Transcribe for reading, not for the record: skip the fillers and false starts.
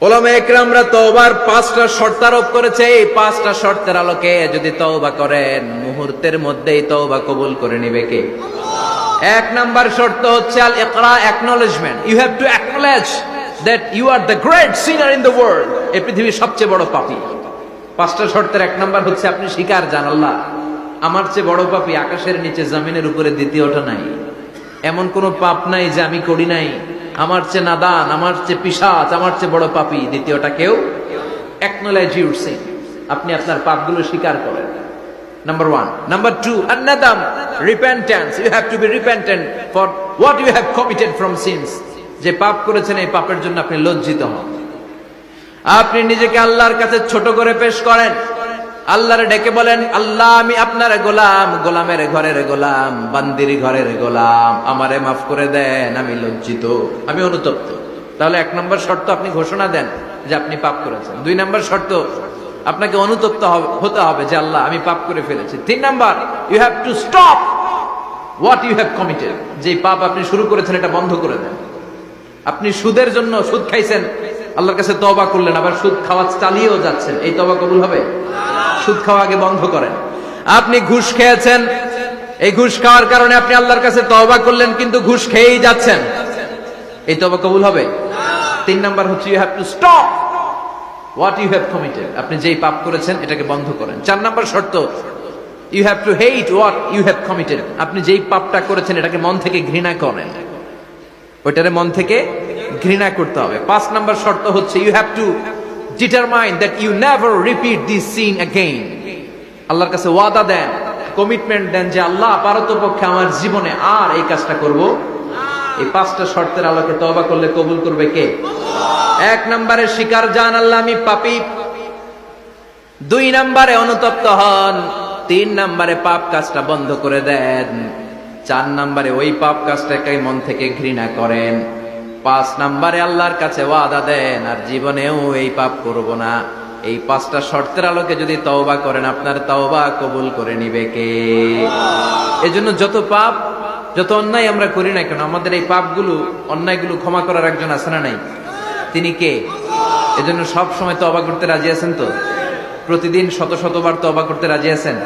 উলামায়ে কেরামরা তওবার 5টা শর্ত আরোপ করেছে। এই 5টা শর্তের আলোকে যদি তওবা করেন মুহূর্তের মধ্যেই তওবা কবুল করে নেবে কে? এক নাম্বার শর্ত হচ্ছে আল ইকরা, acknowledgement. You have to acknowledge that you are the great sinner in the world. এই পৃথিবীর সবচেয়ে বড় পাপী। 5টা শর্তের এক নাম্বার হচ্ছে আপনি স্বীকার জান, আল্লাহ আমার চেয়ে বড় পাপী আকাশের নিচে জমিনের উপরে দ্বিতীয়টা নাই। এমন কোন পাপ নাই যে আমি করি নাই। আমার চেয়ে নাদান, আমার চেয়ে পিশাচ, আমার চেয়ে বড় পাপী দ্বিতীয়টা কেউ। অ্যাকনলেজ ইউর সিন, আপনি আপনার পাপগুলো স্বীকার করেন। Number 1. Number 2, an-nadam, repentance. You have to be repentant for what you have committed from sins. যে পাপ করেছেন এই পাপের জন্য আপনি লজ্জিত হন। আপনি নিজেকে আল্লাহর কাছে ছোট করে পেশ করেন, আল্লাহরে ডেকে বলেন, আল্লাহ আমি আপনার গোলাম, গোলামের ঘরের গোলাম, বান্দির ঘরের গোলাম, আমারে মাফ করে দেন, আমি লজ্জিত, আমি অনুতপ্ত। তাহলে 1 নম্বর শর্ত আপনি ঘোষণা দেন যে আপনি পাপ করেছেন। 2 নম্বর শর্ত আপনাকে অনুতপ্ত হতে হবে যে আল্লাহ আমি পাপ করে ফেলেছি। 3 number, you have to stop what you have committed. যে পাপ আপনি শুরু করেছেন এটা বন্ধ করে দেন। আপনি সুদের জন্য সুদ খাইছেন, আল্লাহর কাছে তওবা করলেন, আবার সুদ খাওয়া চালিয়েও যাচ্ছেন, এই তওবা কবুল হবে? সুদ খাওয়া আগে বন্ধ করেন। আপনি ঘুষ খেয়েছেন, এই ঘুষ খাওয়ার কারণে আপনি আল্লাহর কাছে তওবা করলেন কিন্তু ঘুষ খেয়েই যাচ্ছেন, এই তওবা কবুল হবে? 3 নাম্বার হচ্ছে you have to stop what you have committed. আপনি যেই পাপ করেছেন এটাকে বন্ধ করেন। 4 নাম্বার শর্ত, you have to hate what you have committed. আপনি যেই পাপটা করেছেন এটাকে মন থেকে ঘৃণা করেন, ওইটারে মন থেকে ঘৃণা করতে হবে। 5 নাম্বার শর্ত হচ্ছে you have to determine that you never repeat this sin again. আল্লাহর কাছে ওয়াদা দেন, কমিটমেন্ট দেন যে আল্লাহ পারতপক্ষে আমার জীবনে আর এই কাজটা করব। এই 5টা শর্তের আলোকে তওবা করলে কবুল করবে কে? 1 নম্বরে স্বীকার জান, আল্লাহ আমি পাপী। 2 নম্বরে অনুতপ্ত হন। 3 নম্বরে পাপ কাজটা বন্ধ করে দেন। 4 নম্বরে ওই পাপ কাজটাকে মন থেকে ঘৃণা করেন। 5 নম্বরে আল্লাহর কাছে ওয়াদা দেন আর জীবনেও এই পাপ করব না। এই 5টা শর্তের আলোকে যদি তওবা করেন আপনার তওবা কবুল করে নিবে কে? এজন্য যত পাপ, যত অন্যায় আমরা করি না কেন, আমাদের এই পাপগুলো, অন্যায়গুলো ক্ষমা করার একজন আছে না নাই? তিনি কে? এজন্য সব সময় তওবা করতে রাজি আছেন তো? প্রতিদিন শত শতবার তওবা করতে রাজি আছেন?